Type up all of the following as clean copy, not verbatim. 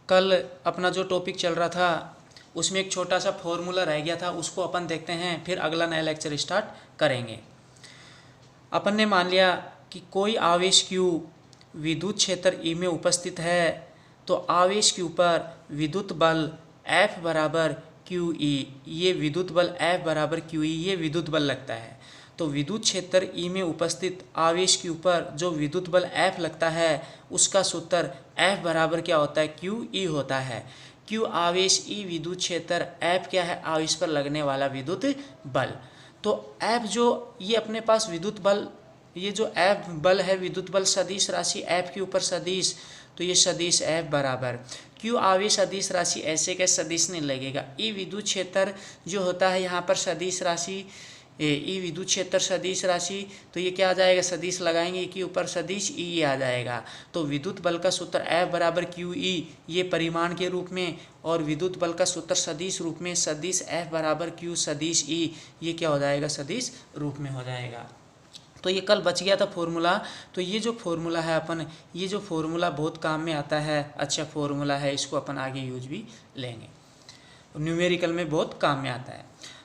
कल अपना जो टॉपिक चल रहा था उसमें एक छोटा सा फॉर्मूला रह गया था, उसको अपन देखते हैं, फिर अगला नया लेक्चर स्टार्ट करेंगे। अपन ने मान लिया कि कोई आवेश Q विद्युत क्षेत्र E में उपस्थित है, तो आवेश के ऊपर विद्युत बल F बराबर QE, ये विद्युत बल F बराबर QE ये विद्युत बल लगता है। तो विद्युत क्षेत्र E में उपस्थित आवेश के ऊपर जो विद्युत बल F लगता है उसका सूत्र F बराबर क्या होता है, QE होता है। Q आवेश, E विद्युत क्षेत्र, F क्या है, आवेश पर लगने वाला विद्युत बल। तो F जो ये अपने पास विद्युत बल, ये जो F बल है विद्युत बल सदिश राशि F के ऊपर सदिश, तो ये सदिश F बराबर Q आवेश सदिश राशि, ऐसे के सदिश नहीं लगेगा। E विद्युत क्षेत्र जो होता है यहाँ पर सदिश राशि, E विद्युत क्षेत्र सदिश राशि, तो ये क्या आ जाएगा, सदिश लगाएंगे के ऊपर सदिश E आ जाएगा। तो विद्युत बल का सूत्र F बराबर QE ये परिमाण के रूप में, और विद्युत बल का सूत्र सदिश रूप में सदिश F बराबर Q सदिश E ये क्या हो जाएगा, सदिश रूप में हो जाएगा। तो ये कल बच गया था फॉर्मूला। तो ये जो फॉर्मूला है अपन, ये जो फॉर्मूला बहुत काम में आता है, अच्छा फॉर्मूला है, इसको अपन आगे यूज भी लेंगे, न्यूमेरिकल में बहुत काम में आता है।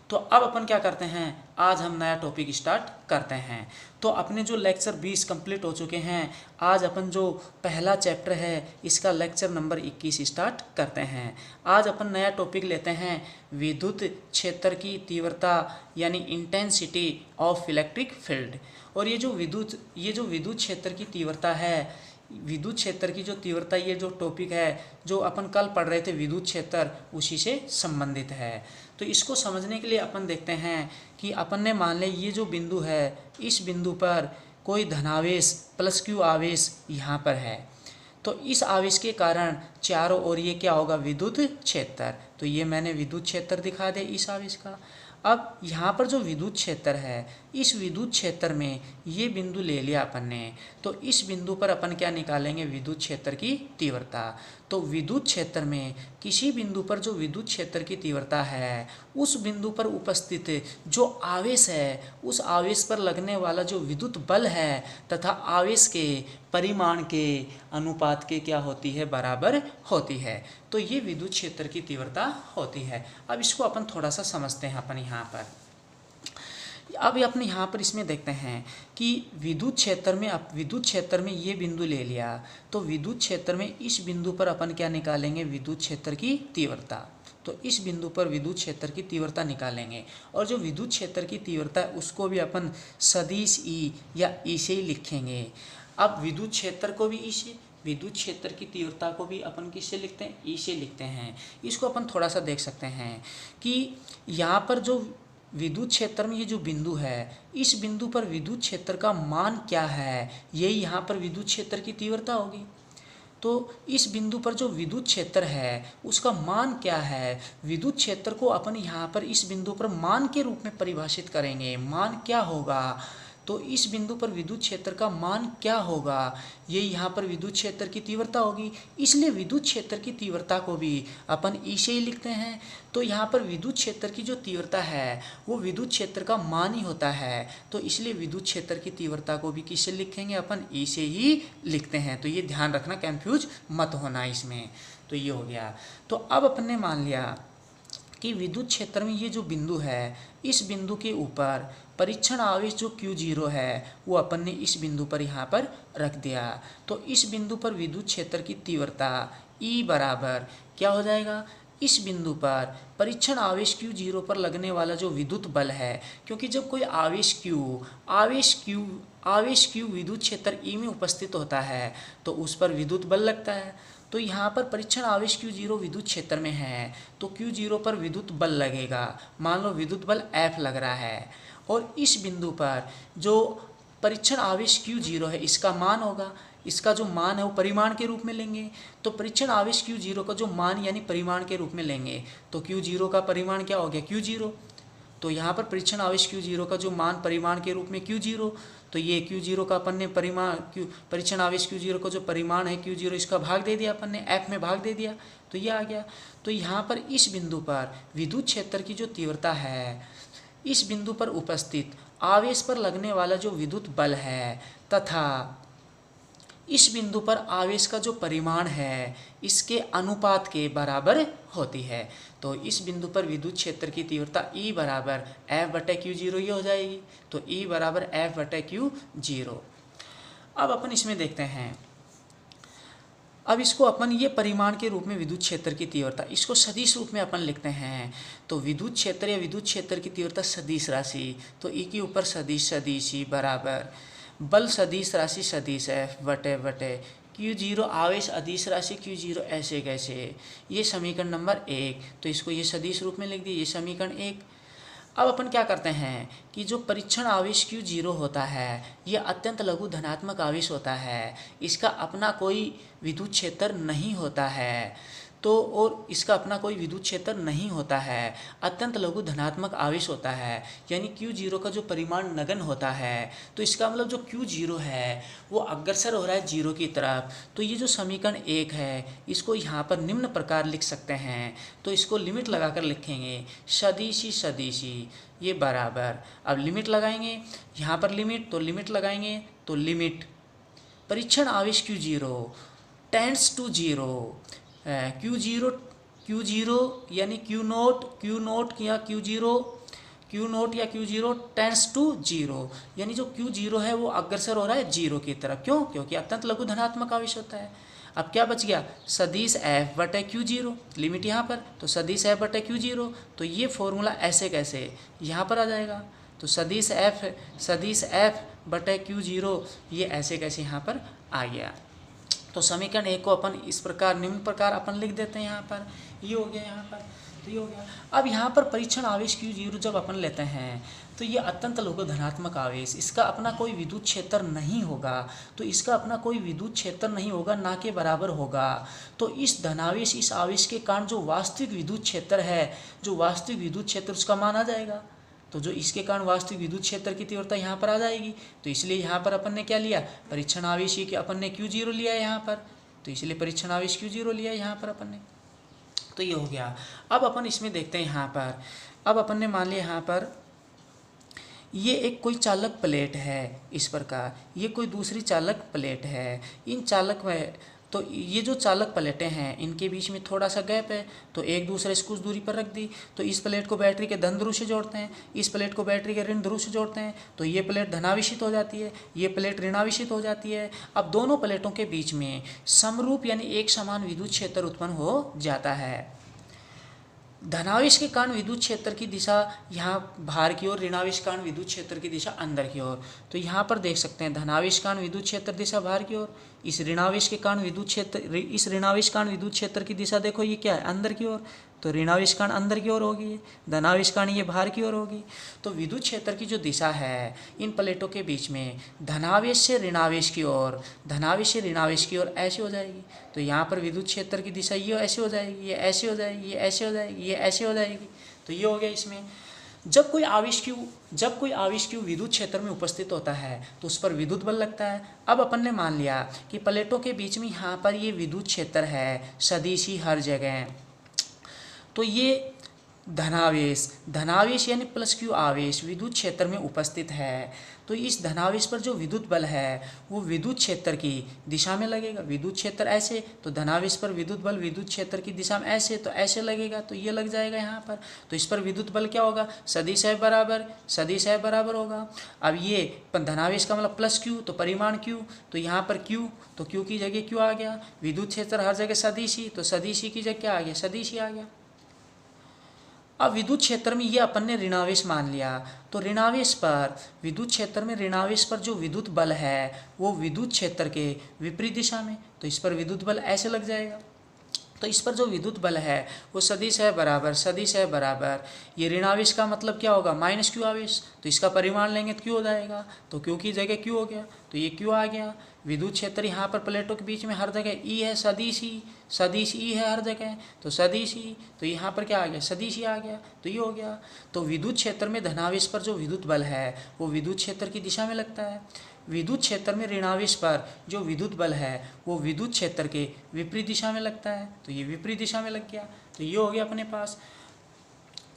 तो अब अपन क्या करते हैं, आज हम नया टॉपिक स्टार्ट करते हैं। तो अपने जो लेक्चर 20 कंप्लीट हो चुके हैं, आज अपन जो पहला चैप्टर है इसका लेक्चर नंबर 21 स्टार्ट करते हैं। आज अपन नया टॉपिक लेते हैं विद्युत क्षेत्र की तीव्रता यानी इंटेंसिटी ऑफ इलेक्ट्रिक फील्ड। और ये जो विद्युत क्षेत्र की तीव्रता है, विद्युत क्षेत्र की जो तीव्रता, ये जो टॉपिक है जो अपन कल पढ़ रहे थे विद्युत क्षेत्र, उसी से संबंधित है। तो इसको समझने के लिए अपन देखते हैं कि अपन ने मान लिया ये जो बिंदु है, इस बिंदु पर कोई धनावेश प्लस Q आवेश यहाँ पर है, तो इस आवेश के कारण चारों ओर ये क्या होगा, विद्युत क्षेत्र। तो ये मैंने विद्युत क्षेत्र दिखा दे इस आवेश का। अब यहाँ पर जो विद्युत क्षेत्र है, इस विद्युत क्षेत्र में ये बिंदु ले लिया अपन ने, तो इस बिंदु पर अपन क्या निकालेंगे, विद्युत क्षेत्र की तीव्रता। तो विद्युत क्षेत्र में किसी बिंदु पर जो विद्युत क्षेत्र की तीव्रता है, उस बिंदु पर उपस्थित जो आवेश है, उस आवेश पर लगने वाला जो विद्युत बल है तथा आवेश के परिमाण के अनुपात के क्या होती है, बराबर होती है। तो ये विद्युत क्षेत्र की तीव्रता होती है। अब इसको अपन थोड़ा सा समझते हैं अपन यहाँ पर। अब अपने यहाँ पर इसमें देखते हैं कि विद्युत क्षेत्र में ये बिंदु ले लिया, तो विद्युत क्षेत्र में इस बिंदु पर अपन क्या निकालेंगे, विद्युत क्षेत्र की तीव्रता। तो इस बिंदु पर विद्युत क्षेत्र की तीव्रता निकालेंगे, और जो विद्युत क्षेत्र की तीव्रता है उसको भी अपन सदिश E या E से ही लिखेंगे। अब विद्युत क्षेत्र को भी E से, विद्युत क्षेत्र की तीव्रता को भी अपन किससे लिखते हैं, E से लिखते हैं। इसको अपन थोड़ा सा देख सकते हैं कि यहाँ पर जो विद्युत क्षेत्र में ये जो बिंदु है, इस बिंदु पर विद्युत क्षेत्र का मान क्या है, यही यहाँ पर विद्युत क्षेत्र की तीव्रता होगी। तो इस बिंदु पर जो विद्युत क्षेत्र है उसका मान क्या है, विद्युत क्षेत्र को अपन यहाँ पर इस बिंदु पर मान के रूप में परिभाषित करेंगे। मान क्या होगा, तो इस बिंदु पर विद्युत क्षेत्र का मान क्या होगा, ये यहाँ पर विद्युत क्षेत्र की तीव्रता होगी। इसलिए विद्युत क्षेत्र की तीव्रता को भी अपन E से ही लिखते हैं। तो यहाँ पर विद्युत क्षेत्र की जो तीव्रता है वो विद्युत क्षेत्र का मान ही होता है, तो इसलिए विद्युत क्षेत्र की तीव्रता को भी किससे लिखेंगे, अपन E से ही लिखते हैं। तो ये ध्यान रखना, कंफ्यूज मत होना इसमें। तो ये हो गया। तो अब अपन ने मान लिया कि विद्युत क्षेत्र में ये जो बिंदु है, इस बिंदु के ऊपर परीक्षण आवेश जो Q0 है वो अपन ने इस बिंदु पर यहाँ पर रख दिया। तो इस बिंदु पर विद्युत क्षेत्र की तीव्रता E बराबर क्या हो जाएगा, इस बिंदु पर परीक्षण आवेश Q0 पर लगने वाला जो विद्युत बल है, क्योंकि जब कोई आवेश Q विद्युत क्षेत्र E में उपस्थित होता है तो उस पर विद्युत बल लगता है। तो यहाँ पर परीक्षण आवेश Q0 विद्युत क्षेत्र में है, तो Q0 पर विद्युत बल लगेगा। मान लो विद्युत बल F लग रहा है, और इस बिंदु पर जो परीक्षण आवेश Q0 है इसका मान होगा, इसका जो मान है वो परिमाण के रूप में लेंगे। तो परीक्षण आवेश Q0 का जो मान यानी परिमाण के रूप में लेंगे, तो Q0 का परिमाण क्या हो गया, Q0। तो यहाँ पर परीक्षण आवेश Q0 का जो मान परिमाण के रूप में Q0, तो ये Q0 का अपन ने परीक्षण आवेश Q0 का जो परिमाण है Q0, इसका भाग दे दिया अपन ने, F में भाग दे दिया, तो ये आ गया। तो यहाँ पर इस बिंदु पर विद्युत क्षेत्र की जो तीव्रता है, इस बिंदु पर उपस्थित आवेश पर लगने वाला जो विद्युत बल है तथा इस बिंदु पर आवेश का जो परिमाण है इसके अनुपात के बराबर होती है। तो इस बिंदु पर विद्युत क्षेत्र की तीव्रता E बराबर F/Q0 ये हो जाएगी। तो E बराबर F/Q0। अब अपन इसमें देखते हैं, अब इसको अपन ये परिमाण के रूप में विद्युत क्षेत्र की तीव्रता, इसको सदिश रूप में अपन लिखते हैं। तो विद्युत क्षेत्र या विद्युत क्षेत्र की तीव्रता सदिश राशि, तो ई के ऊपर सदिश सदिश ई बराबर बल सदिश राशि सदिश F बटे Q0 आवेश अदिश राशि Q0 ऐसे कैसे, ये समीकरण नंबर 1। तो इसको ये सदिश रूप में लिख दिए, ये समीकरण 1। अब अपन क्या करते हैं कि जो परीक्षण आवेश Q0 होता है ये अत्यंत लघु धनात्मक आवेश होता है, इसका अपना कोई विद्युत क्षेत्र नहीं होता है। तो और इसका अपना कोई विद्युत क्षेत्र नहीं होता है, अत्यंत लघु धनात्मक आवेश होता है, यानी Q0 का जो परिमाण नगण्य होता है। तो इसका मतलब जो Q0 है वो अग्रसर हो रहा है 0 की तरफ। तो ये जो समीकरण 1 है इसको यहाँ पर निम्न प्रकार लिख सकते हैं। तो इसको लिमिट लगाकर लिखेंगे सदिशी सदिशी ये बराबर, अब लिमिट लगाएंगे यहाँ पर लिमिट, तो लिमिट लगाएंगे तो लिमिट परीक्षण आवेश Q0 टेंड्स टू 0, Q0 यानी Q0 या Q0 या Q0 टेंड्स टू 0, यानी जो Q0 है वो अग्रसर हो रहा है 0 की तरफ। क्यों? क्योंकि अत्यंत लघु धनात्मक आवेश होता है। अब क्या बच गया, सदिश F/Q0, लिमिट यहाँ पर, तो सदिश F/Q0। तो ये फॉर्मूला ऐसे कैसे यहाँ पर आ जाएगा, तो सदिश F/Q0 ये ऐसे कैसे यहाँ पर आ गया। तो समीकरण 1 को अपन इस प्रकार निम्न प्रकार अपन लिख देते हैं यहाँ पर, ये हो गया यहाँ पर, तो ये हो गया। अब यहाँ पर परीक्षण आवेश Q0 जब अपन लेते हैं तो ये अत्यंत लघु धनात्मक आवेश, इसका अपना कोई विद्युत क्षेत्र नहीं होगा। तो इसका अपना कोई विद्युत क्षेत्र नहीं होगा, ना के बराबर होगा। तो इस धनावेश इस आवेश के कारण जो वास्तविक विद्युत क्षेत्र है, जो वास्तविक विद्युत क्षेत्र उसका मान आ जाएगा। तो जो इसके कारण वास्तविक विद्युत क्षेत्र की तीव्रता यहाँ पर आ जाएगी। तो इसलिए यहाँ पर अपन ने क्या लिया, परीक्षण आवेश ही कि अपन ने Q0 लिया है यहाँ पर, तो इसलिए परीक्षण आवेश Q0 लिया है यहाँ पर अपन ने। तो ये हो गया। अब अपन इसमें देखते हैं यहाँ पर, अब अपन ने मान लिया यहाँ पर ये एक कोई चालक प्लेट है इस प्रकार, ये कोई दूसरी चालक प्लेट है। इन चालक में तो ये जो चालक प्लेटें हैं इनके बीच में थोड़ा सा गैप है, तो एक दूसरे से कुछ दूरी पर रख दी। तो इस प्लेट को बैटरी के धन ध्रुव से जोड़ते हैं, इस प्लेट को बैटरी के ऋण ध्रुव से जोड़ते हैं, तो ये प्लेट धनावेशित हो जाती है, ये प्लेट ऋणावेशित हो जाती है। अब दोनों प्लेटों के बीच में समरूप यानी एक समान विद्युत क्षेत्र उत्पन्न हो जाता है। धनावेश के कारण विद्युत क्षेत्र की दिशा यहाँ बाहर की ओर, ऋणावेश के कारण विद्युत क्षेत्र की दिशा अंदर की ओर। तो यहाँ पर देख सकते हैं धनावेश के कारण विद्युत क्षेत्र दिशा बाहर की ओर, इस ऋणावेश के कारण विद्युत क्षेत्र की दिशा देखो ये क्या है, अंदर की ओर। तो ऋणावेश कारण अंदर की ओर होगी, धनावेश कारण ये बाहर की ओर होगी। तो विद्युत क्षेत्र की जो दिशा है इन प्लेटों के बीच में धनावेश से ऋणावेश की ओर, धनावेश से ऋणावेश की ओर ऐसे हो जाएगी। तो यहाँ पर विद्युत क्षेत्र की दिशा ये ऐसे हो जाएगी, ये ऐसे हो जाएगी, ये ऐसे हो जाएगी, ये ऐसे हो जाएगी। तो ये हो गया इसमें। जब कोई आवेश Q विद्युत क्षेत्र में उपस्थित होता है तो उस पर विद्युत बल लगता है। अब अपन ने मान लिया कि प्लेटों के बीच में यहाँ पर ये विद्युत क्षेत्र है सदिशी हर जगह। तो ये धनावेश यानी +Q आवेश विद्युत क्षेत्र में उपस्थित है। तो इस धनावेश पर जो विद्युत बल है वो विद्युत क्षेत्र की दिशा में लगेगा। विद्युत क्षेत्र ऐसे, तो धनावेश पर विद्युत बल विद्युत क्षेत्र की दिशा में ऐसे, तो ऐसे लगेगा, तो ये लग जाएगा यहाँ पर। तो इस पर विद्युत बल क्या होगा, सदिश F बराबर होगा। अब ये धनावेश का मतलब +Q, तो परिमाण Q, तो यहाँ पर Q, तो Q की जगह Q आ गया। विद्युत क्षेत्र हर जगह सदिशी, तो सदिशी की जगह क्या आ गया, सदिशी आ गया। अब विद्युत क्षेत्र में ये अपन ने ऋणावेश मान लिया, तो ऋणावेश पर विद्युत क्षेत्र में ऋणावेश पर जो विद्युत बल है वो विद्युत क्षेत्र के विपरीत दिशा में, तो इस पर विद्युत बल ऐसे लग जाएगा। तो इस पर जो विद्युत बल है वो सदिश है बराबर ये ऋणावेश का मतलब क्या होगा, -Q आवेश, तो इसका परिमाण लेंगे तो Q हो जाएगा। तो Q की जगह Q हो गया, तो ये Q आ गया। विद्युत क्षेत्र यहाँ पर प्लेटों के बीच में हर जगह E है, सदिश E है हर जगह, तो सदिश E, तो यहाँ पर क्या आ गया, सदिश E आ गया, तो ये हो गया। तो विद्युत क्षेत्र में धनावेश पर जो विद्युत बल है वो विद्युत क्षेत्र की दिशा में लगता है। विद्युत क्षेत्र में ऋणावेश पर जो विद्युत बल है वो विद्युत क्षेत्र के विपरीत दिशा में लगता है, तो ये विपरीत दिशा में लग गया। तो ये हो गया अपने पास,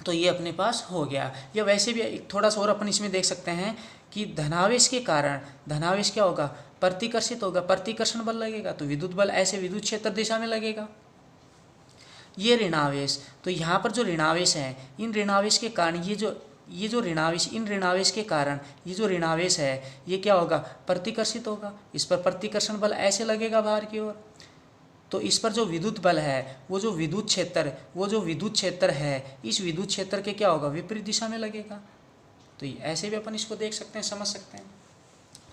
तो ये अपने पास हो गया। या वैसे भी थोड़ा सा और अपन इसमें देख सकते हैं कि धनावेश के कारण धनावेश क्या होगा, प्रतिकर्षित होगा, प्रतिकर्षण बल लगेगा, तो विद्युत बल ऐसे विद्युत क्षेत्र दिशा में लगेगा। ये ऋणावेश, तो यहाँ पर जो ऋणावेश है, इन ऋणावेश के कारण ये जो ऋणावेश, इन ऋणावेश के कारण ये जो ऋणावेश है ये क्या होगा, प्रतिकर्षित होगा। इस पर प्रतिकर्षण बल ऐसे लगेगा बाहर की ओर, तो इस पर जो विद्युत बल है, वो जो विद्युत क्षेत्र है, इस विद्युत क्षेत्र के क्या होगा, विपरीत दिशा में लगेगा। तो ऐसे भी अपन इसको देख सकते हैं, समझ सकते हैं।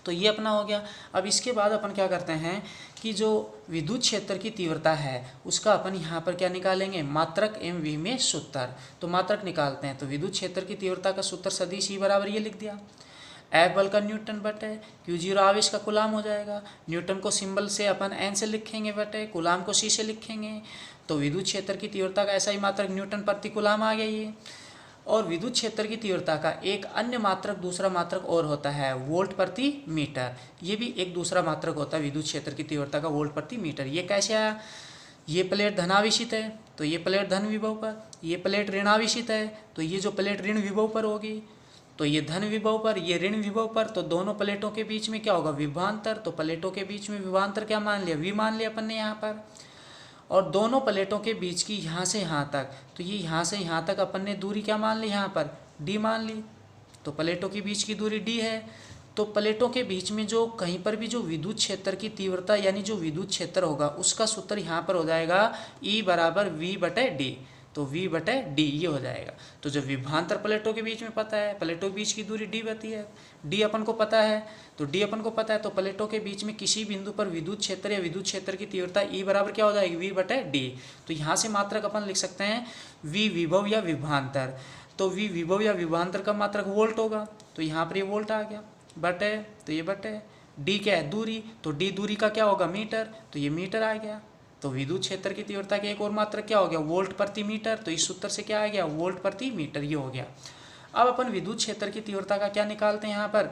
तो ये अपना हो गया। अब इसके बाद अपन क्या करते हैं कि जो विद्युत क्षेत्र की तीव्रता है उसका अपन यहाँ पर क्या निकालेंगे, मात्रक एवं वी में सूत्र। तो मात्रक निकालते हैं, तो विद्युत क्षेत्र की तीव्रता का सूत्र सदिश ई बराबर ये लिख दिया, F बल का न्यूटन बटे Q0 आवेश का कूलाम हो जाएगा। न्यूटन को सिंबल से अपन N से लिखेंगे बटे कूलाम को C से लिखेंगे। तो विद्युत क्षेत्र की तीव्रता का ऐसा ही मात्रक न्यूटन प्रति कूलाम आ गया ये। और विद्युत क्षेत्र की तीव्रता का एक अन्य मात्रक, दूसरा मात्रक और होता है वोल्ट प्रति मीटर। ये भी एक दूसरा मात्रक होता है विद्युत क्षेत्र की तीव्रता का, वोल्ट प्रति मीटर। ये कैसे आया, ये प्लेट धनावेशित है तो ये प्लेट धन विभव पर, ये प्लेट ऋणावेशित है तो ये जो प्लेट ऋण विभव पर होगी, तो ये धन विभव पर, ये ऋण विभव पर। तो दोनों प्लेटों के बीच में क्या होगा, विभवांतर। तो प्लेटों के बीच में विभवांतर क्या मान लिया, वी मान लिया अपन ने यहाँ पर। और दोनों प्लेटों के बीच की यहाँ से यहाँ तक, तो ये यहाँ से यहाँ तक अपन ने दूरी क्या मान ली, यहाँ पर डी मान ली। तो प्लेटों के बीच की दूरी डी है। तो प्लेटों के बीच में जो कहीं पर भी जो विद्युत क्षेत्र की तीव्रता यानी जो विद्युत क्षेत्र होगा उसका सूत्र यहाँ पर हो जाएगा E बराबर V बटे डी। तो V बटे डी ये हो जाएगा। तो जब विभवांतर प्लेटों के बीच में पता है, प्लेटों के बीच की दूरी डी बती है, डी अपन को पता है, तो डी अपन को पता है, तो प्लेटों के बीच में किसी बिंदु पर विद्युत क्षेत्र या विद्युत क्षेत्र की तीव्रता E बराबर क्या हो जाएगी, V बटे डी। तो यहाँ से मात्रक अपन लिख सकते हैं V विभव या विभवांतर। तो V विभव या विभवांतर का मात्रक वोल्ट होगा, तो यहाँ पर ये वोल्ट आ गया बटे, तो ये बटे डी क्या है, दूरी। तो डी दूरी का क्या होगा, मीटर, तो ये मीटर आ गया। तो विद्युत क्षेत्र की तीव्रता के एक और मात्रक क्या हो गया, वोल्ट प्रति मीटर। तो इस सूत्र से क्या आ गया, वोल्ट प्रति मीटर ये हो गया। अब अपन विद्युत क्षेत्र की तीव्रता का क्या निकालते हैं, यहाँ पर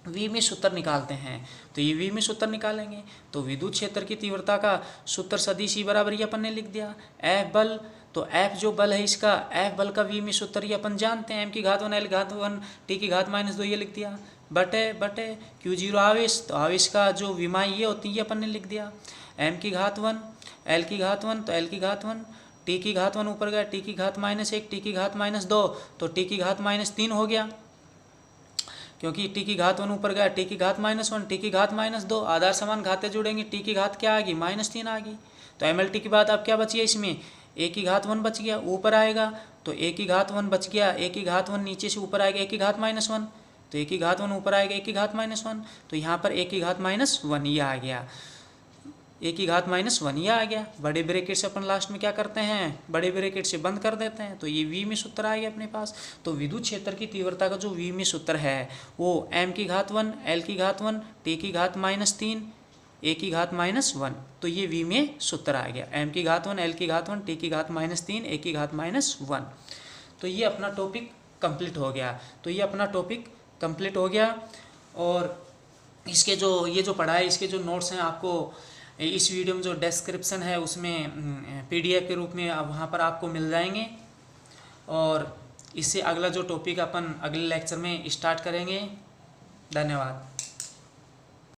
V में सूत्र निकालते हैं। तो ये V में सूत्र निकालेंगे, तो विद्युत क्षेत्र की तीव्रता का सूत्र सदिश E बराबर ये अपन ने लिख दिया, F बल। तो F जो बल है इसका, F बल का V में सूत्र ये अपन जानते हैं, m की घात 1 l घात 1 t की घात -2 ये लिख दिया बटे Q0 आवेश। तो आवेश का जो विमाई ये होती है ये अपन ने लिख दिया, m की घात 1 l की घात 1, तो l की घात 1 t की घात 1 ऊपर गया, t की घात -1 t की घात -2, तो t की घात -3 हो गया, क्योंकि t की घात 1 ऊपर गया, t की घात -1 t की घात -2, आधार समान घातें जुड़ेंगे, t की घात क्या आ गई, -3 आ गई। तो mlt की बात अब क्या बची है इसमें, a की घात 1 बच गया, ऊपर आएगा तो a की घात 1 बच गया, a की घात 1 नीचे से ऊपर आएगा a की घात -1, तो a की घात 1 ऊपर आएगा a की घात -1, तो यहाँ पर a की घात -1 ये आ गया, a की घात -1 ये आ गया। बड़े ब्रैकेट से अपन लास्ट में क्या करते हैं, बड़े ब्रैकेट से बंद कर देते हैं, तो ये V में सूत्र आ गया अपने पास। तो विद्युत क्षेत्र की तीव्रता का जो V में सूत्र है वो m की घात 1 l की घात 1 t की घात -3 a की घात -1, तो ये V में सूत्र आ गया, m की घात 1 l की घात 1 t की घात -3 a की घात -1। तो ये अपना टॉपिक कंप्लीट हो गया। तो ये अपना टॉपिक कंप्लीट हो गया। और इसके जो ये जो पढ़ा है, इसके जो नोट्स हैं आपको इस वीडियो में जो डिस्क्रिप्शन है उसमें PDF के रूप में वहाँ पर आपको मिल जाएंगे। और इससे अगला जो टॉपिक अपन अगले लेक्चर में स्टार्ट करेंगे। धन्यवाद।